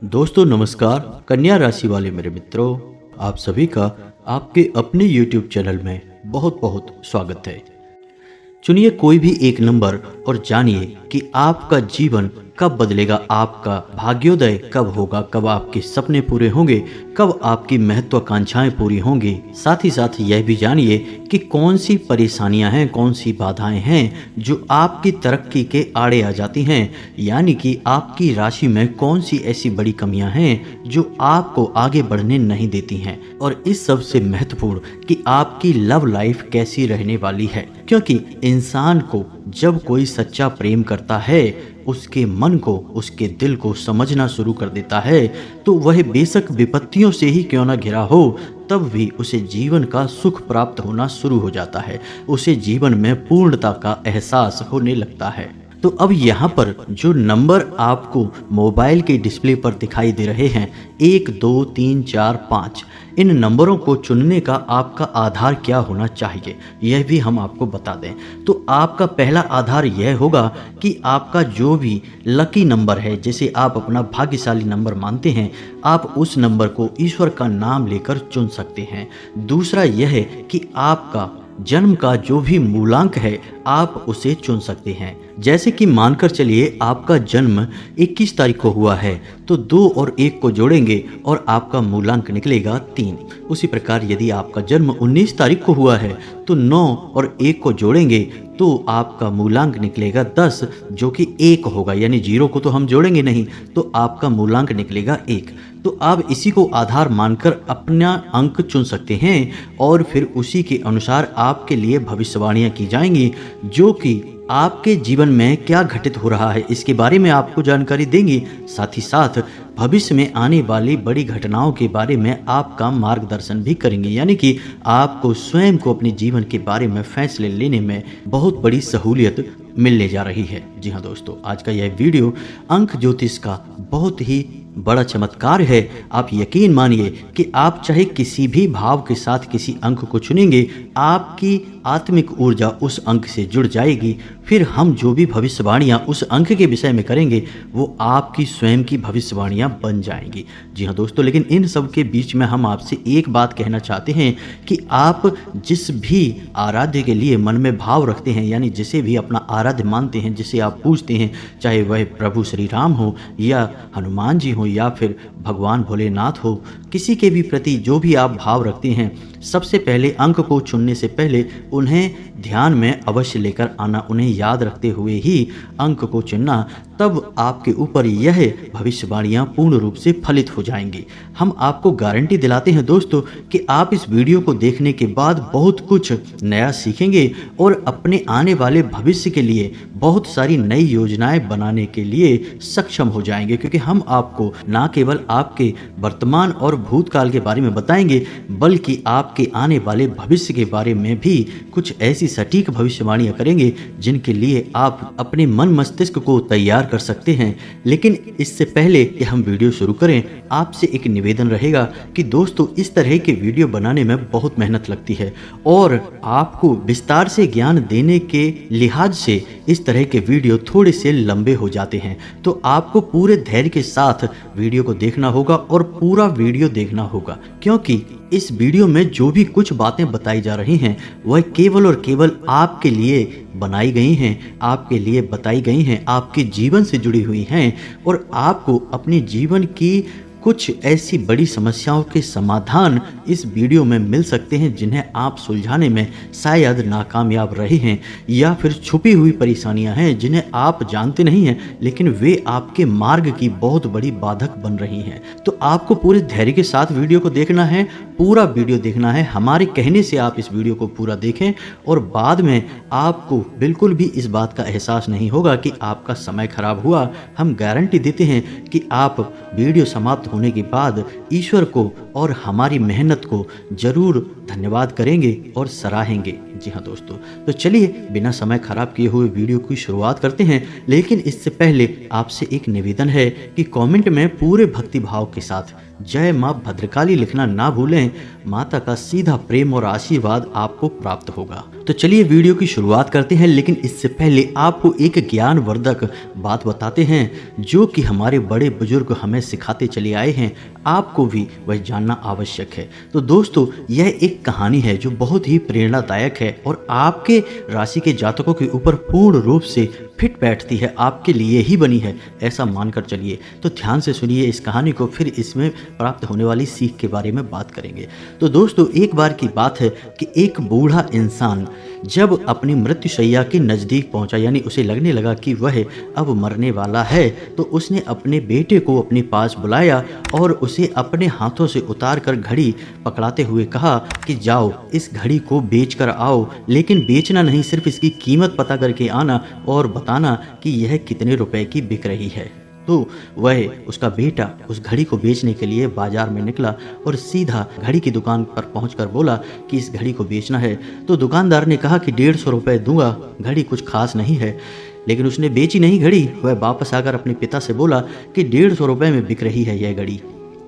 दोस्तों नमस्कार। कन्या राशि वाले मेरे मित्रों, आप सभी का आपके अपने YouTube चैनल में बहुत बहुत स्वागत है। चुनिए कोई भी एक नंबर और जानिए कि आपका जीवन कब बदलेगा, आपका भाग्योदय कब होगा, कब आपके सपने पूरे होंगे, कब आपकी महत्वाकांक्षाएं पूरी होंगी। साथ ही साथ यह भी जानिए कि कौन सी परेशानियां हैं, कौन सी बाधाएं हैं जो आपकी तरक्की के आड़े आ जाती हैं, यानी कि आपकी राशि में कौन सी ऐसी बड़ी कमियां हैं जो आपको आगे बढ़ने नहीं देती हैं। और इस सबसे महत्वपूर्ण कि आपकी लव लाइफ कैसी रहने वाली है, क्योंकि इंसान को जब कोई सच्चा प्रेम करता है उसके मन को, उसके दिल को समझना शुरू कर देता है, तो वह बेशक विपत्तियों से ही क्यों ना घिरा हो, तब भी उसे जीवन का सुख प्राप्त होना शुरू हो जाता है, उसे जीवन में पूर्णता का एहसास होने लगता है। तो अब यहाँ पर जो नंबर आपको मोबाइल के डिस्प्ले पर दिखाई दे रहे हैं 1, 2, 3, 4, 5, इन नंबरों को चुनने का आपका आधार क्या होना चाहिए, यह भी हम आपको बता दें। तो आपका पहला आधार यह होगा कि आपका जो भी लकी नंबर है, जिसे आप अपना भाग्यशाली नंबर मानते हैं, आप उस नंबर को ईश्वर का नाम लेकर चुन सकते हैं। दूसरा यह है कि आपका जन्म का जो भी मूलांक है आप उसे चुन सकते हैं। जैसे कि मानकर चलिए आपका जन्म 21 तारीख को हुआ है, तो 2 और 1 को जोड़ेंगे और आपका मूलांक निकलेगा 3। उसी प्रकार यदि आपका जन्म 19 तारीख को हुआ है तो 9 और 1 को जोड़ेंगे तो आपका मूलांक निकलेगा 10, जो कि 1 होगा, यानी 0 को तो हम जोड़ेंगे नहीं, तो आपका मूलांक निकलेगा 1। तो आप इसी को आधार मानकर अपना अंक चुन सकते हैं और फिर उसी के अनुसार आपके लिए भविष्यवाणियां की जाएंगी, जो कि आपके जीवन में क्या घटित हो रहा है इसके बारे में आपको जानकारी देंगी। साथ ही साथ भविष्य में आने वाली बड़ी घटनाओं के बारे में आपका मार्गदर्शन भी करेंगे, यानी कि आपको स्वयं को अपने जीवन के बारे में फैसले लेने में बहुत बड़ी सहूलियत मिलने जा रही है। जी हाँ दोस्तों, आज का यह वीडियो अंक ज्योतिष का बहुत ही बड़ा चमत्कार है। आप यकीन मानिए कि आप चाहे किसी भी भाव के साथ किसी अंक को चुनेंगे, आपकी आत्मिक ऊर्जा उस अंक से जुड़ जाएगी। फिर हम जो भी भविष्यवाणियां उस अंक के विषय में करेंगे वो आपकी स्वयं की भविष्यवाणियां बन जाएंगी। जी हाँ दोस्तों, लेकिन इन सब के बीच में हम आपसे एक बात कहना चाहते हैं कि आप जिस भी आराध्य के लिए मन में भाव रखते हैं, यानी जिसे भी अपना आराध्य मानते हैं, जिसे आप पूजते हैं, चाहे वह प्रभु श्री राम हो या हनुमान जी हो या फिर भगवान भोलेनाथ हो, किसी के भी प्रति जो भी आप भाव रखते हैं, सबसे पहले अंक को चुनने से पहले उन्हें ध्यान में अवश्य लेकर आना, उन्हें याद रखते हुए ही अंक को चुनना, तब आपके ऊपर यह भविष्यवाणियां पूर्ण रूप से फलित हो जाएंगी। हम आपको गारंटी दिलाते हैं दोस्तों कि आप इस वीडियो को देखने के बाद बहुत कुछ नया सीखेंगे और अपने आने वाले भविष्य के लिए बहुत सारी नई योजनाएं बनाने के लिए सक्षम हो जाएंगे, क्योंकि हम आपको ना केवल आपके वर्तमान और भूतकाल के बारे में बताएंगे बल्कि आपके आने वाले भविष्य के बारे में भी कुछ ऐसी सटीक भविष्यवाणियां करेंगे जिनके लिए आप अपने मन मस्तिष्क को तैयार कर सकते हैं। लेकिन इससे पहले कि हम वीडियो शुरू करें, आपसे एक निवेदन रहेगा कि दोस्तों इस तरह के वीडियो बनाने में बहुत मेहनत लगती है और आपको विस्तार से ज्ञान देने के लिहाज से इस तरह के वीडियो थोड़े से लंबे हो जाते हैं। तो आपको पूरे धैर्य के साथ वीडियो को देखना होगा और पूरा वीडियो देखना होगा, क्योंकि इस वीडियो में जो भी कुछ बातें बताई जा रही हैं वह केवल और केवल आपके लिए बनाई गई हैं, आपके लिए बताई गई हैं, आपके जीवन से जुड़ी हुई हैं और आपको अपने जीवन की कुछ ऐसी बड़ी समस्याओं के समाधान इस वीडियो में मिल सकते हैं जिन्हें आप सुलझाने में शायद नाकामयाब रहे हैं, या फिर छुपी हुई परेशानियां हैं जिन्हें आप जानते नहीं हैं लेकिन वे आपके मार्ग की बहुत बड़ी बाधक बन रही हैं। तो आपको पूरे धैर्य के साथ वीडियो को देखना है, पूरा वीडियो देखना है। हमारे कहने से आप इस वीडियो को पूरा देखें और बाद में आपको बिल्कुल भी इस बात का एहसास नहीं होगा कि आपका समय खराब हुआ। हम गारंटी देते हैं कि आप वीडियो समाप्त होने के बाद ईश्वर को और हमारी मेहनत को जरूर धन्यवाद करेंगे और सराहेंगे। जी हाँ दोस्तों, तो चलिए बिना समय खराब किए हुए वीडियो की शुरुआत करते हैं। लेकिन इससे पहले आपसे एक निवेदन है कि कमेंट में पूरे भक्ति भाव के साथ जय माँ भद्रकाली लिखना ना भूलें। माता का सीधा प्रेम और आशीर्वाद आपको प्राप्त होगा। तो चलिए वीडियो की शुरुआत करते हैं, लेकिन इससे पहले आपको एक ज्ञानवर्धक बात बताते हैं जो कि हमारे बड़े बुजुर्ग हमें सिखाते चले आए हैं, आपको भी वह जानना आवश्यक है। तो दोस्तों, यह एक कहानी है जो बहुत ही प्रेरणादायक है और आपके राशि के जातकों के ऊपर पूर्ण रूप से फिट बैठती है, आपके लिए ही बनी है, ऐसा मानकर चलिए। तो ध्यान से सुनिए इस कहानी को, फिर इसमें प्राप्त होने वाली सीख के बारे में बात करेंगे। तो दोस्तों, एक बार की बात है कि एक बूढ़ा इंसान जब अपनी मृत्युशैया के नज़दीक पहुंचा, यानी उसे लगने लगा कि वह अब मरने वाला है, तो उसने अपने बेटे को अपने पास बुलाया और उसे अपने हाथों से उतार कर घड़ी पकड़ाते हुए कहा कि जाओ इस घड़ी को बेच कर आओ, लेकिन बेचना नहीं, सिर्फ इसकी कीमत पता करके आना और बताना कि यह कितने रुपए की बिक रही है। तो वह उसका बेटा उस घड़ी को बेचने के लिए बाजार में निकला और सीधा घड़ी की दुकान पर पहुंचकर बोला कि इस घड़ी को बेचना है। तो दुकानदार ने कहा कि 150 रुपये दूंगा, घड़ी कुछ खास नहीं है। लेकिन उसने बेची नहीं घड़ी, वह वापस आकर अपने पिता से बोला कि 150 रुपये में बिक रही है यह घड़ी।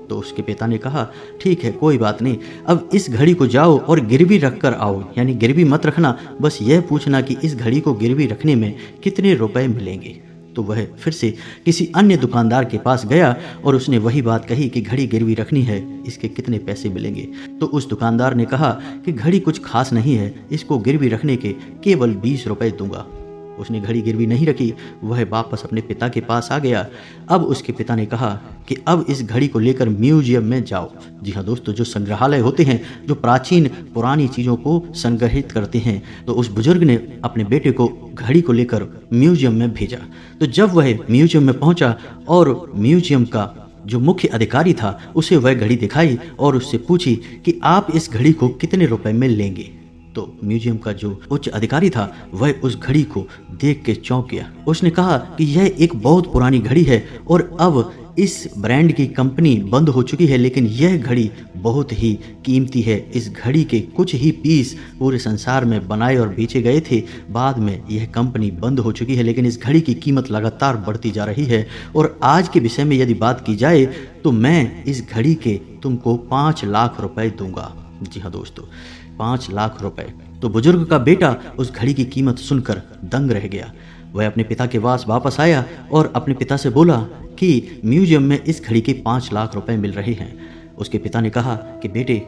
तो उसके पिता ने कहा ठीक है, कोई बात नहीं, अब इस घड़ी को जाओ और गिरवी रख कर आओ, यानी गिरवी मत रखना, बस यह पूछना कि इस घड़ी को गिरवी रखने में कितने रुपए मिलेंगे। तो वह फिर से किसी अन्य दुकानदार के पास गया और उसने वही बात कही कि घड़ी गिरवी रखनी है, इसके कितने पैसे मिलेंगे। तो उस दुकानदार ने कहा कि घड़ी कुछ खास नहीं है, इसको गिरवी रखने के केवल 20 रुपये दूंगा। उसने घड़ी गिरवी नहीं रखी, वह वापस अपने पिता के पास आ गया। अब उसके पिता ने कहा कि अब इस घड़ी को लेकर म्यूजियम में जाओ। जी हाँ दोस्तों, जो संग्रहालय होते हैं, जो प्राचीन पुरानी चीज़ों को संग्रहित करते हैं, तो उस बुजुर्ग ने अपने बेटे को घड़ी को लेकर म्यूजियम में भेजा। तो जब वह म्यूजियम में पहुंचा और म्यूजियम का जो मुख्य अधिकारी था उसे वह घड़ी दिखाई और उससे पूछी कि आप इस घड़ी को कितने रुपए में लेंगे। तो म्यूजियम का जो उच्च अधिकारी था वह उस घड़ी को देख के चौंक गया। उसने कहा कि यह एक बहुत पुरानी घड़ी है और अब इस ब्रांड की कंपनी बंद हो चुकी है, लेकिन यह घड़ी बहुत ही कीमती है। इस घड़ी के कुछ ही पीस पूरे संसार में बनाए और बेचे गए थे, बाद में यह कंपनी बंद हो चुकी है, लेकिन इस घड़ी की कीमत लगातार बढ़ती जा रही है। और आज के विषय में यदि बात की जाए तो मैं इस घड़ी के तुमको 5 लाख रुपए दूंगा। जी हाँ दोस्तों, 5 लाख रुपए। तो बुजुर्ग का बेटा उस घड़ी की कीमत सुनकर दंग रह गया। वह अपने पिता के पास वापस आया और अपने पिता से बोला कि म्यूजियम में इस घड़ी के 5 लाख रुपए मिल रहे हैं। उसके पिता ने कहा कि बेटे,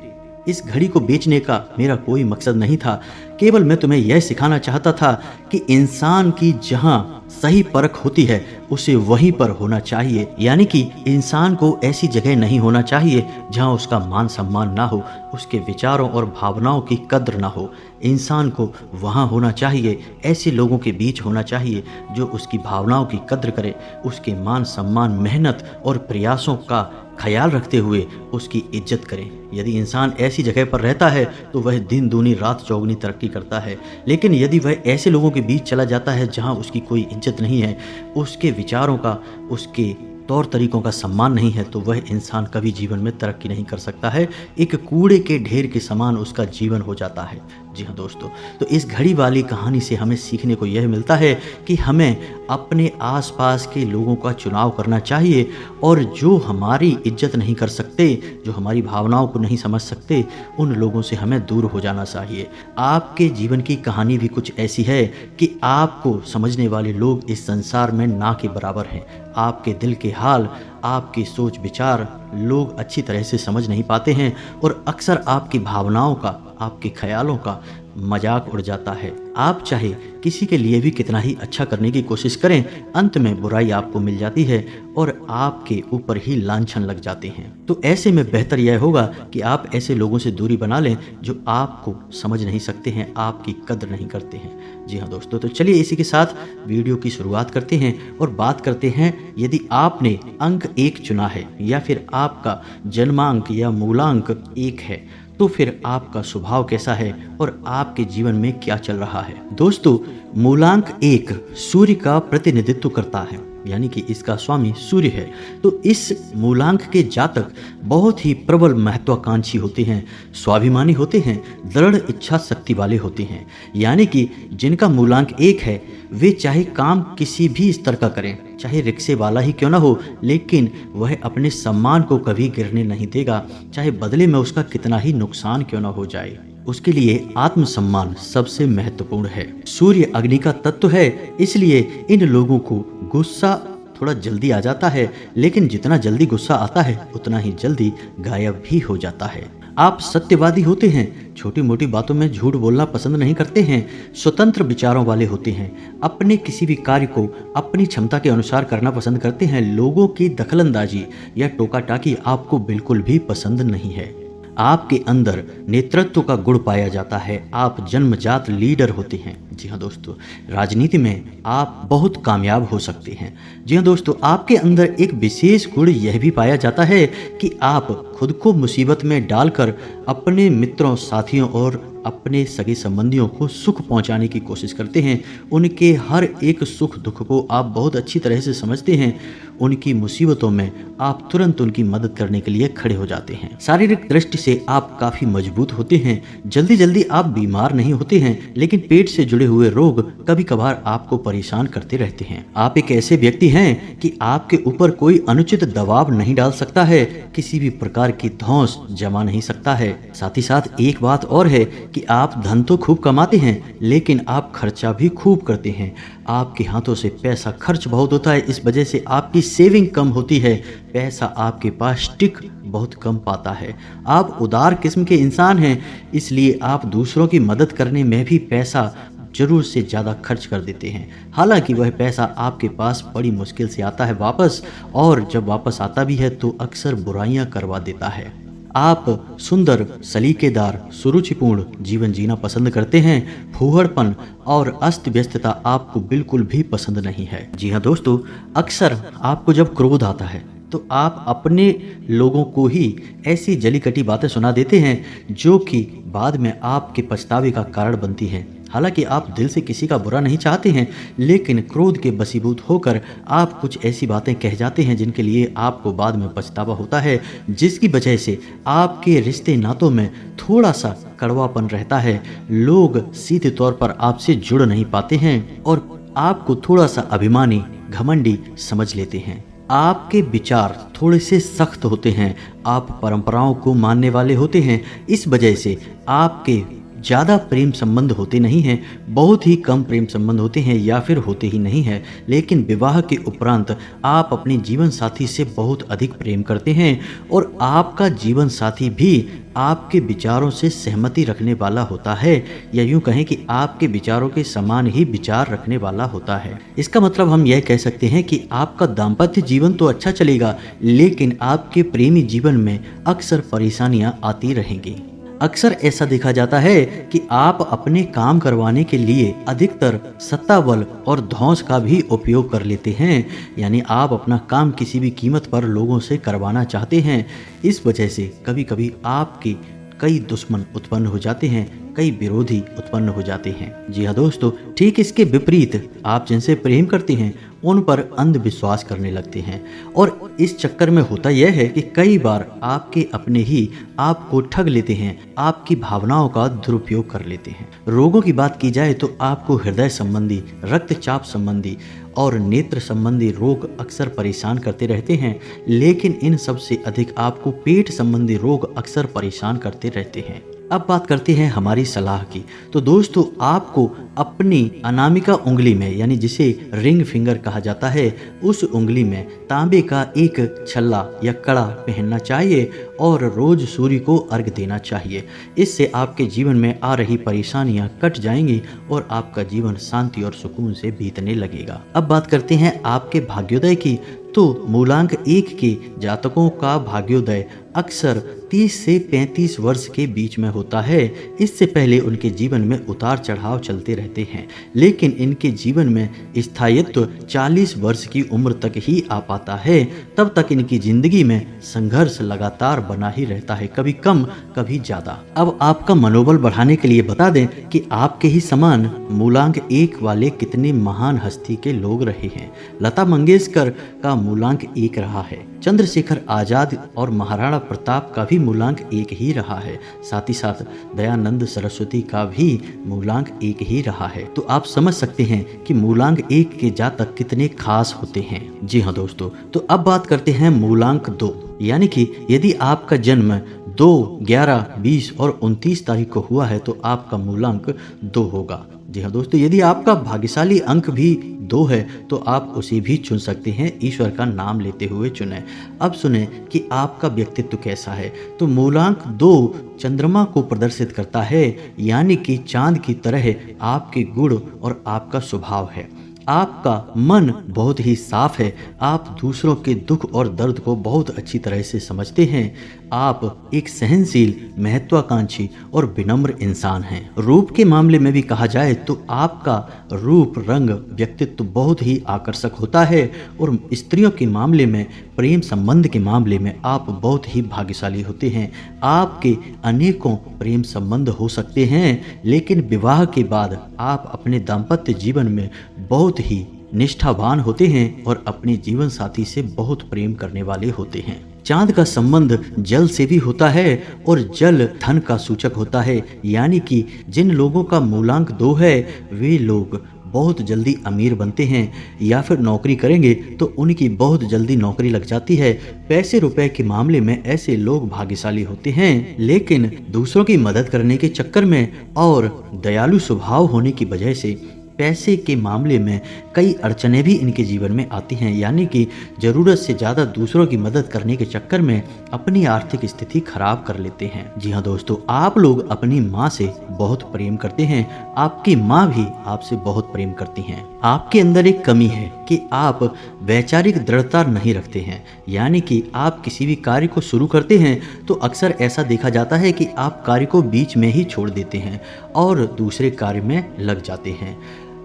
इस घड़ी को बेचने का मेरा कोई मकसद नहीं था, केवल मैं तुम्हें यह सिखाना चाहता था कि इंसान की जहाँ सही परख होती है उसे वहीं पर होना चाहिए, यानी कि इंसान को ऐसी जगह नहीं होना चाहिए जहाँ उसका मान सम्मान ना हो, उसके विचारों और भावनाओं की कद्र ना हो। इंसान को वहाँ होना चाहिए, ऐसे लोगों के बीच होना चाहिए जो उसकी भावनाओं की कद्र करे, उसके मान सम्मान, मेहनत और प्रयासों का ख्याल रखते हुए उसकी इज्जत करें। यदि इंसान ऐसी जगह पर रहता है तो वह दिन दूनी रात चौगुनी तरक्की करता है, लेकिन यदि वह ऐसे लोगों के बीच चला जाता है जहां उसकी कोई इज्जत नहीं है, उसके विचारों का, उसके तौर तरीकों का सम्मान नहीं है, तो वह इंसान कभी जीवन में तरक्की नहीं कर सकता है। एक कूड़े के ढेर के समान उसका जीवन हो जाता है। जी हाँ दोस्तों, तो इस घड़ी वाली कहानी से हमें सीखने को यह मिलता है कि हमें अपने आसपास के लोगों का चुनाव करना चाहिए और जो हमारी इज्जत नहीं कर सकते, जो हमारी भावनाओं को नहीं समझ सकते, उन लोगों से हमें दूर हो जाना चाहिए। आपके जीवन की कहानी भी कुछ ऐसी है कि आपको समझने वाले लोग इस संसार में ना के बराबर हैं। आपके दिल के हाल, आपके सोच विचार लोग अच्छी तरह से समझ नहीं पाते हैं और अक्सर आपकी भावनाओं का, आपके ख्यालों का मजाक उड़ जाता है। आप चाहे किसी के लिए भी कितना ही अच्छा करने की कोशिश करें, अंत में बुराई आपको मिल जाती है और आपके ऊपर ही लांछन लग जाते हैं। तो ऐसे में बेहतर यह होगा कि आप ऐसे लोगों से दूरी बना लें जो आपको समझ नहीं सकते हैं, आपकी कद्र नहीं करते हैं। जी हाँ दोस्तों, तो चलिए इसी के साथ वीडियो की शुरुआत करते हैं और बात करते हैं, यदि आपने अंक 1 चुना है या फिर आपका जन्मांक या मूलांक 1 है, तो फिर आपका स्वभाव कैसा है और आपके जीवन में क्या चल रहा है। दोस्तों, मूलांक 1 सूर्य का प्रतिनिधित्व करता है। यानी कि इसका स्वामी सूर्य है। तो इस मूलांक के जातक बहुत ही प्रबल महत्वाकांक्षी होते हैं, स्वाभिमानी होते हैं, दृढ़ इच्छा शक्ति वाले होते हैं। यानी कि जिनका मूलांक 1 है वे चाहे काम किसी भी स्तर का करें, चाहे रिक्शे वाला ही क्यों ना हो, लेकिन वह अपने सम्मान को कभी गिरने नहीं देगा, चाहे बदले में उसका कितना ही नुकसान क्यों ना हो जाए। उसके लिए आत्मसम्मान सबसे महत्वपूर्ण है। सूर्य अग्नि का तत्व है, इसलिए इन लोगों को गुस्सा थोड़ा जल्दी आ जाता है, लेकिन जितना जल्दी गुस्सा आता है उतना ही जल्दी गायब भी हो जाता है। आप सत्यवादी होते हैं, छोटी मोटी बातों में झूठ बोलना पसंद नहीं करते हैं, स्वतंत्र विचारों वाले होते हैं, अपने किसी भी कार्य को अपनी क्षमता के अनुसार करना पसंद करते हैं। लोगों की दखलंदाजी या टोका टाकी आपको बिल्कुल भी पसंद नहीं है। आपके अंदर नेतृत्व का गुण पाया जाता है, आप जन्मजात लीडर होते हैं। जी हाँ दोस्तों, राजनीति में आप बहुत कामयाब हो सकते हैं। जी हाँ दोस्तों, आपके अंदर एक विशेष गुण यह भी पाया जाता है कि आप खुद को मुसीबत में डालकर अपने मित्रों, साथियों और अपने सगे संबंधियों को सुख पहुंचाने की कोशिश करते हैं। उनके हर एक सुख दुख को आप बहुत अच्छी तरह से समझते हैं। उनकी मुसीबतों में आप तुरंत उनकी मदद करने के लिए खड़े हो जाते हैं। शारीरिक दृष्टि से आप काफ़ी मजबूत होते हैं, जल्दी जल्दी आप बीमार नहीं होते हैं, लेकिन पेट से जुड़े हुए रोग कभी कभार आपको परेशान करते रहते हैं। आप एक ऐसे व्यक्ति हैं कि आपके ऊपर कोई अनुचित दबाव नहीं डाल सकता है, किसी भी प्रकार की धौंस जमा नहीं सकता है। साथ ही साथ एक बात और है कि आप धन तो खूब कमाते हैं, लेकिन आप खर्चा भी खूब करते हैं। आपके हाथों से पैसा खर्च बहुत होता है, इस वजह से आपकी सेविंग कम होती है, पैसा आपके पास टिक बहुत कम पाता है। आप उदार किस्म के इंसान हैं, इसलिए आप दूसरों की मदद करने में भी पैसा जरूरत से ज़्यादा खर्च कर देते हैं। हालांकि वह पैसा आपके पास बड़ी मुश्किल से आता है वापस, और जब वापस आता भी है तो अक्सर बुराइयां करवा देता है। आप सुंदर, सलीकेदार, सुरुचिपूर्ण जीवन जीना पसंद करते हैं। फूहड़पन और अस्त व्यस्तता आपको बिल्कुल भी पसंद नहीं है। जी हाँ दोस्तों, अक्सर आपको जब क्रोध आता है तो आप अपने लोगों को ही ऐसी जली कटी बातें सुना देते हैं जो कि बाद में आपके पछतावे का कारण बनती हैं। हालांकि आप दिल से किसी का बुरा नहीं चाहते हैं, लेकिन क्रोध के वशीभूत होकर आप कुछ ऐसी बातें कह जाते हैं जिनके लिए आपको बाद में पछतावा होता है, जिसकी वजह से आपके रिश्ते नातों में थोड़ा सा कड़वापन रहता है। लोग सीधे तौर पर आपसे जुड़ नहीं पाते हैं और आपको थोड़ा सा अभिमानी, घमंडी समझ लेते हैं। आपके विचार थोड़े से सख्त होते हैं, आप परंपराओं को मानने वाले होते हैं। इस वजह से आपके ज़्यादा प्रेम संबंध होते नहीं हैं, बहुत ही कम प्रेम संबंध होते हैं या फिर होते ही नहीं हैं। लेकिन विवाह के उपरांत आप अपने जीवन साथी से बहुत अधिक प्रेम करते हैं और आपका जीवन साथी भी आपके विचारों से सहमति रखने वाला होता है, या यूं कहें कि आपके विचारों के समान ही विचार रखने वाला होता है। इसका मतलब हम यह कह सकते हैं कि आपका दाम्पत्य जीवन तो अच्छा चलेगा, लेकिन आपके प्रेमी जीवन में अक्सर परेशानियां आती रहेंगी। अक्सर ऐसा देखा जाता है कि आप अपने काम करवाने के लिए अधिकतर सत्ता बल और धौंस का भी उपयोग कर लेते हैं, यानी आप अपना काम किसी भी कीमत पर लोगों से करवाना चाहते हैं। इस वजह से कभी कभी आपके कई दुश्मन उत्पन्न हो जाते हैं, कई विरोधी उत्पन्न हो जाते हैं। जी हाँ दोस्तों, ठीक इसके विपरीत आप जिनसे प्रेम करते हैं उन पर अंधविश्वास करने लगते हैं, और इस चक्कर में होता यह है कि कई बार आपके अपने ही आपको ठग लेते हैं, आपकी भावनाओं का दुरुपयोग कर लेते हैं। रोगों की बात की जाए तो आपको हृदय संबंधी, रक्तचाप संबंधी और नेत्र संबंधी रोग अक्सर परेशान करते रहते हैं, लेकिन इन सबसे अधिक आपको पेट संबंधी रोग अक्सर परेशान करते रहते हैं। अब बात करते हैं हमारी सलाह की। तो दोस्तों, आपको अपनी अनामिका उंगली में, यानी जिसे रिंग फिंगर कहा जाता है, उस उंगली में तांबे का एक छल्ला या कड़ा पहनना चाहिए और रोज सूर्य को अर्घ देना चाहिए। इससे आपके जीवन में आ रही परेशानियां कट जाएंगी और आपका जीवन शांति और सुकून से बीतने लगेगा। अब बात करते हैं आपके भाग्योदय की। तो मूलांक 1 के जातकों का भाग्योदय अक्सर 30 से 35 वर्ष के बीच में होता है। इससे पहले उनके जीवन में उतार चढ़ाव चलते रहते हैं, लेकिन इनके जीवन में स्थायित्व 40 वर्ष की उम्र तक ही आ पाता है। तब तक इनकी जिंदगी में संघर्ष लगातार बना ही रहता है, कभी कम कभी ज्यादा। अब आपका मनोबल बढ़ाने के लिए बता दें कि आपके ही समान मूलांक 1 वाले कितने महान हस्ती के लोग रहे हैं। लता मंगेशकर का मूलांक 1 रहा है, चंद्रशेखर आजाद और महाराणा प्रताप का भी मूलांक 1 ही रहा है, साथ ही साथ दयानंद सरस्वती का भी मूलांक 1 ही रहा है। तो आप समझ सकते हैं कि मूलांक 1 के जातक कितने खास होते हैं। जी हाँ दोस्तों, तो अब बात करते हैं मूलांक 2, यानी कि यदि आपका जन्म 2, 11, 20 और 29 तारीख को हुआ है तो आपका मूलांक 2 होगा। जी हाँ दोस्तों, यदि आपका भाग्यशाली अंक भी 2 है तो आप उसे भी चुन सकते हैं, ईश्वर का नाम लेते हुए चुनें। अब सुने कि आपका व्यक्तित्व कैसा है। तो मूलांक 2 चंद्रमा को प्रदर्शित करता है, यानी कि चांद की तरह आपके गुण और आपका स्वभाव है। आपका मन बहुत ही साफ है, आप दूसरों के दुख और दर्द को बहुत अच्छी तरह से समझते हैं। आप एक सहनशील, महत्वाकांक्षी और विनम्र इंसान हैं। रूप के मामले में भी कहा जाए तो आपका रूप, रंग, व्यक्तित्व बहुत ही आकर्षक होता है और स्त्रियों के मामले में, प्रेम संबंध के मामले में आप बहुत ही भाग्यशाली होते हैं। आपके अनेकों प्रेम संबंध हो सकते हैं, लेकिन विवाह के बाद आप अपने दाम्पत्य जीवन में बहुत ही निष्ठावान होते हैं और अपने जीवन साथी से बहुत प्रेम करने वाले होते हैं। चांद का संबंध जल से भी होता है और जल धन का सूचक होता है, यानी कि जिन लोगों का मूलांक 2 है वे लोग बहुत जल्दी अमीर बनते हैं, या फिर नौकरी करेंगे तो उनकी बहुत जल्दी नौकरी लग जाती है। पैसे रुपए के मामले में ऐसे लोग भाग्यशाली होते हैं, लेकिन दूसरों की मदद करने के चक्कर में और दयालु स्वभाव होने की वजह से पैसे के मामले में कई अड़चनें भी इनके जीवन में आती हैं, यानी कि ज़रूरत से ज़्यादा दूसरों की मदद करने के चक्कर में अपनी आर्थिक स्थिति खराब कर लेते हैं। जी हाँ दोस्तों, आप लोग अपनी माँ से बहुत प्रेम करते हैं, आपकी माँ भी आपसे बहुत प्रेम करती हैं। आपके अंदर एक कमी है कि आप वैचारिक दृढ़ता नहीं रखते हैं, यानी कि आप किसी भी कार्य को शुरू करते हैं तो अक्सर ऐसा देखा जाता है कि आप कार्य को बीच में ही छोड़ देते हैं और दूसरे कार्य में लग जाते हैं।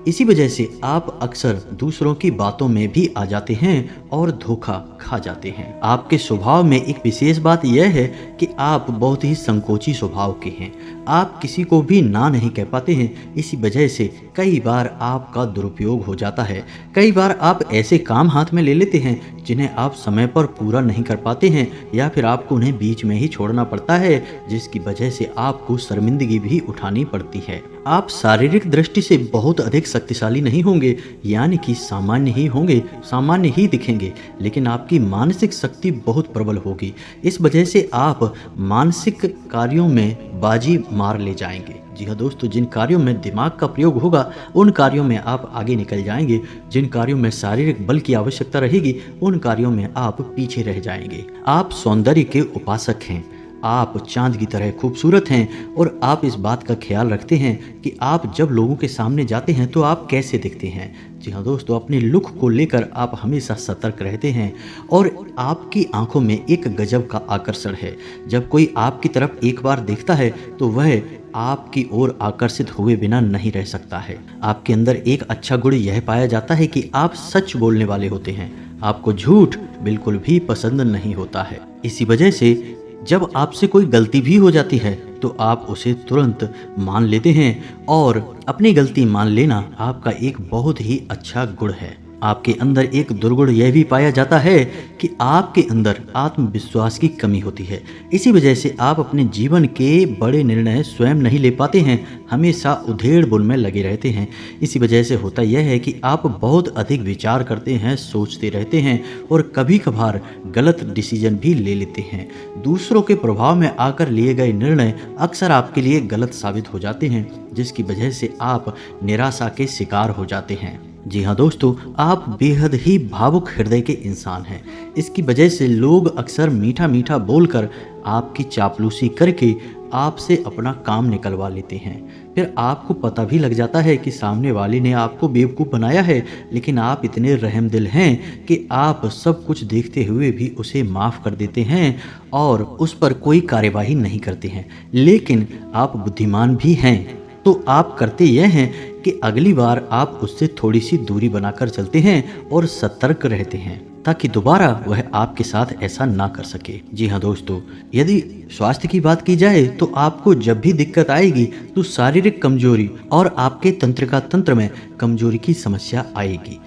इसी वजह से आप अक्सर दूसरों की बातों में भी आ जाते हैं और धोखा खा जाते हैं। आपके स्वभाव में एक विशेष बात यह है कि आप बहुत ही संकोची स्वभाव के हैं, आप किसी को भी ना नहीं कह पाते हैं। इसी वजह से कई बार आपका दुरुपयोग हो जाता है। कई बार आप ऐसे काम हाथ में ले लेते हैं जिन्हें आप समय पर पूरा नहीं कर पाते हैं, या फिर आपको उन्हें बीच में ही छोड़ना पड़ता है, जिसकी वजह से आपको शर्मिंदगी भी उठानी पड़ती है। आप शारीरिक दृष्टि से बहुत अधिक शक्तिशाली नहीं होंगे, यानी कि सामान्य ही होंगे, सामान्य ही दिखेंगे, लेकिन आपकी मानसिक शक्ति बहुत प्रबल होगी। इस वजह से आप मानसिक कार्यों में बाजी मार ले जाएंगे। जी हाँ दोस्तों, जिन कार्यों में दिमाग का प्रयोग होगा उन कार्यों में आप आगे निकल जाएंगे, जिन कार्यों में शारीरिक बल की आवश्यकता रहेगी उन कार्यों में आप पीछे रह जाएंगे। आप सौंदर्य के उपासक हैं, आप चांद की तरह खूबसूरत हैं और आप इस बात का ख्याल रखते हैं कि आप जब लोगों के सामने जाते हैं तो आप कैसे दिखते हैं। जी हाँ दोस्तों, अपने लुक को लेकर आप हमेशा सतर्क रहते हैं और आपकी आंखों में एक गजब का आकर्षण है। जब कोई आपकी तरफ एक बार देखता है तो वह आपकी ओर आकर्षित हुए बिना नहीं रह सकता है। आपके अंदर एक अच्छा गुण यह पाया जाता है कि आप सच बोलने वाले होते हैं, आपको झूठ बिल्कुल भी पसंद नहीं होता है। इसी वजह से जब आपसे कोई गलती भी हो जाती है तो आप उसे तुरंत मान लेते हैं और अपनी गलती मान लेना आपका एक बहुत ही अच्छा गुण है। आपके अंदर एक दुर्गुण यह भी पाया जाता है कि आपके अंदर आत्मविश्वास की कमी होती है। इसी वजह से आप अपने जीवन के बड़े निर्णय स्वयं नहीं ले पाते हैं, हमेशा उधेड़-बुन में लगे रहते हैं। इसी वजह से होता यह है कि आप बहुत अधिक विचार करते हैं, सोचते रहते हैं और कभी कभार गलत डिसीजन भी ले लेते हैं। दूसरों के प्रभाव में आकर लिए गए निर्णय अक्सर आपके लिए गलत साबित हो जाते हैं, जिसकी वजह से आप निराशा के शिकार हो जाते हैं। जी हाँ दोस्तों, आप बेहद ही भावुक हृदय के इंसान हैं। इसकी वजह से लोग अक्सर मीठा मीठा बोलकर आपकी चापलूसी करके आपसे अपना काम निकलवा लेते हैं। फिर आपको पता भी लग जाता है कि सामने वाले ने आपको बेवकूफ़ बनाया है, लेकिन आप इतने रहमदिल हैं कि आप सब कुछ देखते हुए भी उसे माफ़ कर देते हैं और उस पर कोई कार्यवाही नहीं करते हैं। लेकिन आप बुद्धिमान भी हैं, तो आप करते यह हैं कि अगली बार आप उससे थोड़ी सी दूरी बनाकर चलते हैं और सतर्क रहते हैं, ताकि दोबारा वह आपके साथ ऐसा ना कर सके। जी हाँ दोस्तों, यदि स्वास्थ्य की बात की जाए तो आपको जब भी दिक्कत आएगी तो शारीरिक कमजोरी और आपके तंत्रिका तंत्र में कमजोरी की समस्या आएगी।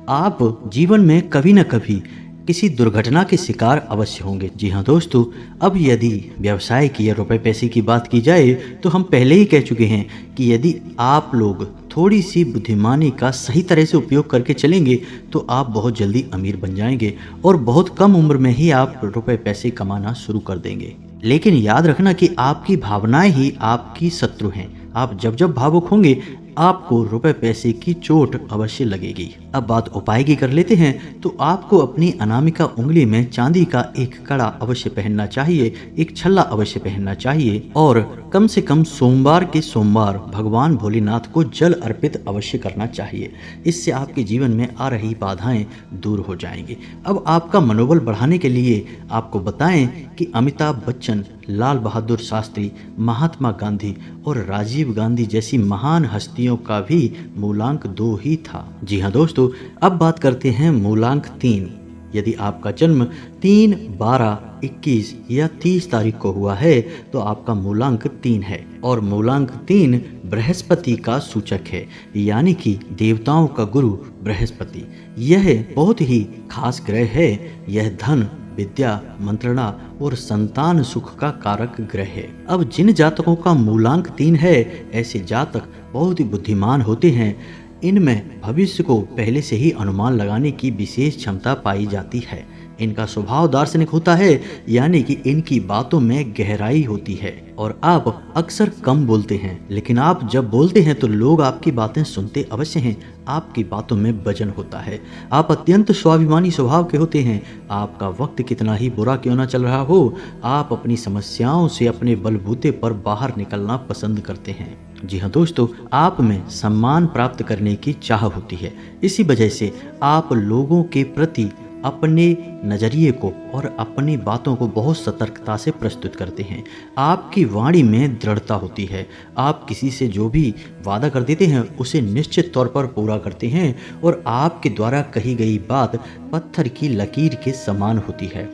आप जीवन में कभी न कभी किसी दुर्घटना के शिकार अवश्य होंगे। जी हाँ दोस्तों, अब यदि व्यवसाय की या रुपए पैसे की बात की जाए तो हम पहले ही कह चुके हैं कि यदि आप लोग थोड़ी सी बुद्धिमानी का सही तरह से उपयोग करके चलेंगे तो आप बहुत जल्दी अमीर बन जाएंगे और बहुत कम उम्र में ही आप रुपए पैसे कमाना शुरू कर देंगे। लेकिन याद रखना कि आपकी भावनाएं ही आपकी शत्रु हैं। आप जब जब भावुक होंगे आपको रुपए पैसे की चोट अवश्य लगेगी। अब बात उपाय की कर लेते हैं। तो आपको अपनी अनामिका उंगली में चांदी का एक कड़ा अवश्य पहनना चाहिए, एक छल्ला अवश्य पहनना चाहिए और कम से कम सोमवार के सोमवार भगवान भोलेनाथ को जल अर्पित अवश्य करना चाहिए। इससे आपके जीवन में आ रही बाधाएं दूर हो जाएंगी। अब आपका मनोबल बढ़ाने के लिए आपको बताएं कि अमिताभ बच्चन, लाल बहादुर शास्त्री, महात्मा गांधी और राजीव गांधी जैसी महान हस्तियों का भी मूलांक 2 ही था। जी हाँ दोस्तों, अब बात करते हैं मूलांक 3। यदि आपका जन्म 3, 12, 21 या 30 तारीख को हुआ है तो आपका मूलांक 3 है और मूलांक 3 बृहस्पति का सूचक है, यानी कि देवताओं का गुरु बृहस्पति। यह बहुत ही खास ग्रह है। यह धन, विद्या, मंत्रणा और संतान सुख का कारक ग्रह है। अब जिन जातकों का मूलांक 3 है, ऐसे जातक बहुत ही बुद्धिमान होते हैं। इनमें भविष्य को पहले से ही अनुमान लगाने की विशेष क्षमता पाई जाती है। इनका स्वभाव दार्शनिक होता है, यानी कि इनकी बातों में गहराई होती है और आप अक्सर कम बोलते हैं, लेकिन आप जब बोलते हैं तो लोग आपकी बातें सुनते अवश्य हैं। आपकी बातों में वजन होता है। आप अत्यंत स्वाभिमानी स्वभाव के होते हैं। आपका वक्त कितना ही बुरा क्यों ना चल रहा हो, आप अपनी समस्याओं से अपने बलबूते पर बाहर निकलना पसंद करते हैं। जी हाँ दोस्तों, आप में सम्मान प्राप्त करने की चाह होती है। इसी वजह से आप लोगों के प्रति अपने नज़रिए को और अपनी बातों को बहुत सतर्कता से प्रस्तुत करते हैं। आपकी वाणी में दृढ़ता होती है। आप किसी से जो भी वादा कर देते हैं उसे निश्चित तौर पर पूरा करते हैं और आपके द्वारा कही गई बात पत्थर की लकीर के समान होती है।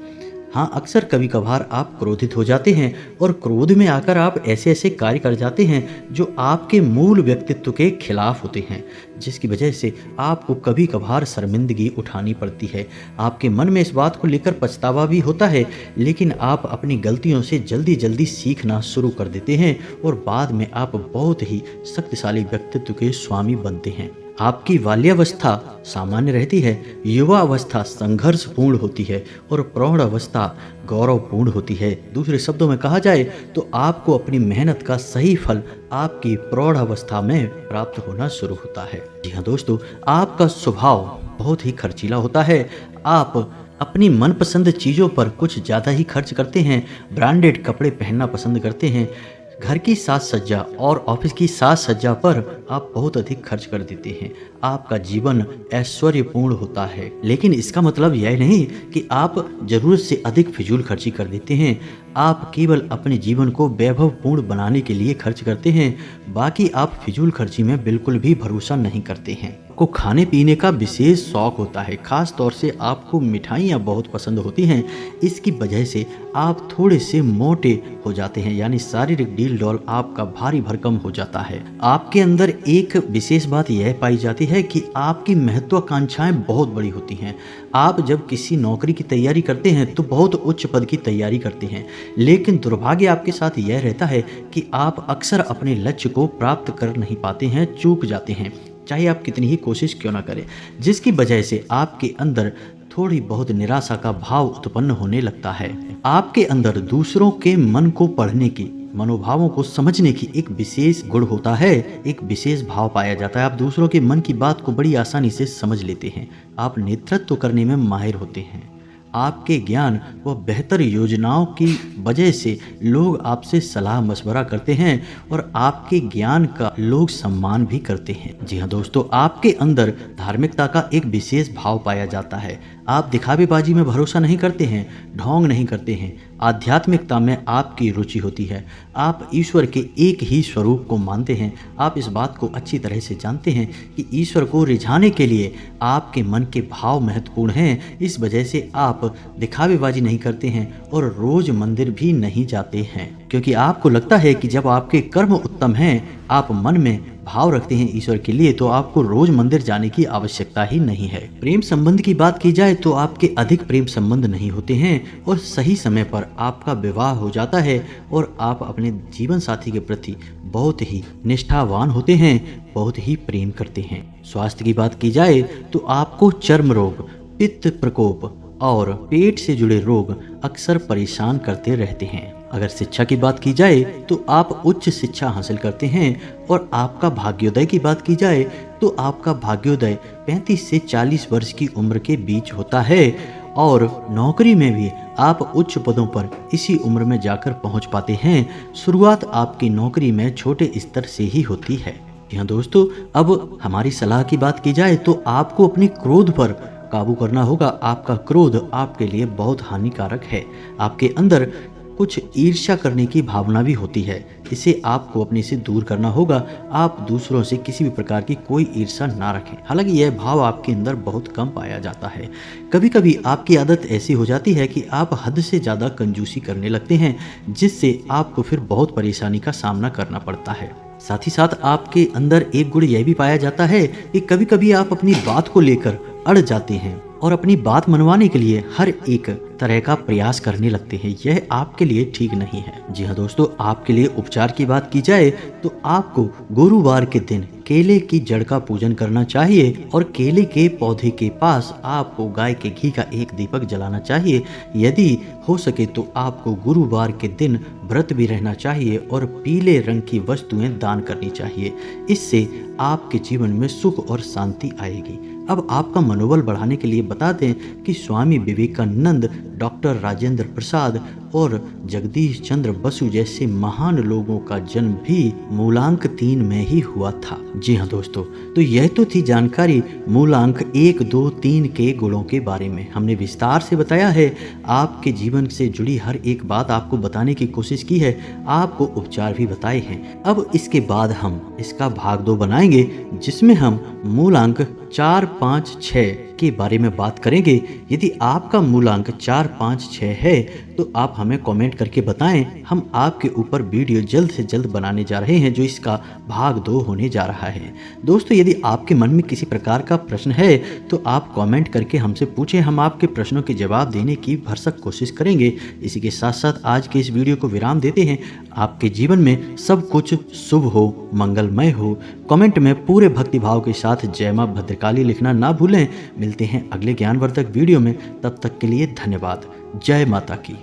हाँ, अक्सर कभी कभार आप क्रोधित हो जाते हैं और क्रोध में आकर आप ऐसे ऐसे कार्य कर जाते हैं जो आपके मूल व्यक्तित्व के खिलाफ होते हैं, जिसकी वजह से आपको कभी कभार शर्मिंदगी उठानी पड़ती है। आपके मन में इस बात को लेकर पछतावा भी होता है, लेकिन आप अपनी गलतियों से जल्दी जल्दी सीखना शुरू कर देते हैं और बाद में आप बहुत ही शक्तिशाली व्यक्तित्व के स्वामी बनते हैं। आपकी बाल्यावस्था सामान्य रहती है, युवा अवस्था संघर्षपूर्ण होती है और प्रौढ़ अवस्था गौरवपूर्ण होती है। दूसरे शब्दों में कहा जाए तो आपको अपनी मेहनत का सही फल आपकी प्रौढ़ अवस्था में प्राप्त होना शुरू होता है। जी हाँ दोस्तों, आपका स्वभाव बहुत ही खर्चीला होता है। आप अपनी मनपसंद चीज़ों पर कुछ ज़्यादा ही खर्च करते हैं। ब्रांडेड कपड़े पहनना पसंद करते हैं। घर की साज सज्जा और ऑफिस की साज सज्जा पर आप बहुत अधिक खर्च कर देते हैं। आपका जीवन ऐश्वर्यपूर्ण होता है, लेकिन इसका मतलब यह नहीं कि आप जरूरत से अधिक फिजूल खर्ची कर देते हैं। आप केवल अपने जीवन को वैभवपूर्ण बनाने के लिए खर्च करते हैं। बाकी आप फिजूल खर्ची में बिल्कुल भी भरोसा नहीं करते हैं। को खाने पीने का विशेष शौक होता है। खास तौर से आपको मिठाइयाँ बहुत पसंद होती हैं। इसकी वजह से आप थोड़े से मोटे हो जाते हैं, यानी शारीरिक डील डॉल आपका भारी भरकम हो जाता है। आपके अंदर एक विशेष बात यह पाई जाती है कि आपकी महत्वाकांक्षाएं बहुत बड़ी होती हैं। आप जब किसी नौकरी की तैयारी करते हैं तो बहुत उच्च पद की तैयारी करते हैं, लेकिन दुर्भाग्य आपके साथ यह रहता है कि आप अक्सर अपने लक्ष्य को प्राप्त कर नहीं पाते हैं, चूक जाते हैं, चाहे आप कितनी ही कोशिश क्यों ना करें, जिसकी वजह से आपके अंदर थोड़ी बहुत निराशा का भाव उत्पन्न होने लगता है। आपके अंदर दूसरों के मन को पढ़ने की, मनोभावों को समझने की एक विशेष गुण होता है, एक विशेष भाव पाया जाता है। आप दूसरों के मन की बात को बड़ी आसानी से समझ लेते हैं। आप नेतृत्व करने में माहिर होते हैं। आपके ज्ञान व बेहतर योजनाओं की वजह से लोग आपसे सलाह मशवरा करते हैं और आपके ज्ञान का लोग सम्मान भी करते हैं। जी हाँ दोस्तों, आपके अंदर धार्मिकता का एक विशेष भाव पाया जाता है। आप दिखावेबाजी में भरोसा नहीं करते हैं, ढोंग नहीं करते हैं। आध्यात्मिकता में आपकी रुचि होती है। आप ईश्वर के एक ही स्वरूप को मानते हैं। आप इस बात को अच्छी तरह से जानते हैं कि ईश्वर को रिझाने के लिए आपके मन के भाव महत्वपूर्ण हैं। इस वजह से आप दिखावेबाजी नहीं करते हैं और रोज मंदिर भी नहीं जाते हैं, क्योंकि आपको लगता है कि जब आपके कर्म उत्तम हैं, आप मन में भाव रखते हैं ईश्वर के लिए, तो आपको रोज मंदिर जाने की आवश्यकता ही नहीं है। प्रेम संबंध की बात की जाए तो आपके अधिक प्रेम संबंध नहीं होते हैं और सही समय पर आपका विवाह हो जाता है और आप अपने जीवन साथी के प्रति बहुत ही निष्ठावान होते हैं, बहुत ही प्रेम करते हैं। स्वास्थ्य की बात की जाए तो आपको चर्म रोग, पित्त प्रकोप और पेट से जुड़े रोग अक्सर परेशान करते रहते हैं। अगर शिक्षा की बात की जाए तो आप उच्च शिक्षा हासिल करते हैं और आपका भाग्योदय की बात की जाए तो आपका भाग्योदय 35 से 40 वर्ष की उम्र के बीच होता है और नौकरी में भी आप उच्च पदों पर इसी उम्र में जाकर पहुंच पाते हैं। शुरुआत आपकी नौकरी में छोटे स्तर से ही होती है। यहाँ दोस्तों, अब हमारी सलाह की बात की जाए तो आपको अपनी क्रोध पर काबू करना होगा। आपका क्रोध आपके लिए बहुत हानिकारक है। आपके अंदर कुछ ईर्ष्या करने की भावना भी होती है, इसे आपको अपने से दूर करना होगा। आप दूसरों से किसी भी प्रकार की कोई ईर्ष्या ना रखें। हालांकि यह भाव आपके अंदर बहुत कम पाया जाता है। कभी कभी आपकी आदत ऐसी हो जाती है कि आप हद से ज़्यादा कंजूसी करने लगते हैं, जिससे आपको फिर बहुत परेशानी का सामना करना पड़ता है। साथ ही साथ आपके अंदर एक गुण यह भी पाया जाता है कि कभी कभी आप अपनी बात को लेकर अड़ जाते हैं और अपनी बात मनवाने के लिए हर एक तरह का प्रयास करने लगते हैं। यह आपके लिए ठीक नहीं है। जी हाँ दोस्तों, आपके लिए उपचार की बात की जाए तो आपको गुरुवार के दिन केले की जड़ का पूजन करना चाहिए और केले के पौधे के पास आपको गाय के घी का एक दीपक जलाना चाहिए। यदि हो सके तो आपको गुरुवार के दिन व्रत भी रहना चाहिए और पीले रंग की वस्तुएं दान करनी चाहिए। इससे आपके जीवन में सुख और शांति आएगी। अब आपका मनोबल बढ़ाने के लिए बता दें कि स्वामी विवेकानंद, डॉक्टर राजेंद्र प्रसाद और जगदीश चंद्र बसु जैसे महान लोगों का जन्म भी मूलांक 3 में ही हुआ था। जी हाँ दोस्तों, तो यह तो थी जानकारी मूलांक 1, 2, 3 के गुणों के बारे में। हमने विस्तार से बताया है, आपके जीवन से जुड़ी हर एक बात आपको बताने की कोशिश की है, आपको उपचार भी बताए हैं। अब इसके बाद हम इसका भाग 2 बनाएंगे, जिसमें हम मूलांक 4, 5, 6 के बारे में बात करेंगे। यदि आपका मूलांक 4, 5, 6 है तो आप हमें कमेंट करके बताएं। हम आपके ऊपर वीडियो जल्द से जल्द बनाने जा रहे हैं, जो इसका भाग 2 होने जा रहा है। दोस्तों, यदि आपके मन में किसी प्रकार का प्रश्न है तो आप कमेंट करके हमसे पूछें। हम आपके प्रश्नों के जवाब देने की भरसक कोशिश करेंगे। इसी के साथ साथ आज के इस वीडियो को विराम देते हैं। आपके जीवन में सब कुछ शुभ हो, मंगलमय हो। कमेंट में पूरे भक्तिभाव के साथ जय मां भद्रकाली लिखना ना भूलें। मिलते हैं अगले ज्ञानवर्धक वीडियो में। तब तक के लिए धन्यवाद। जय माता की।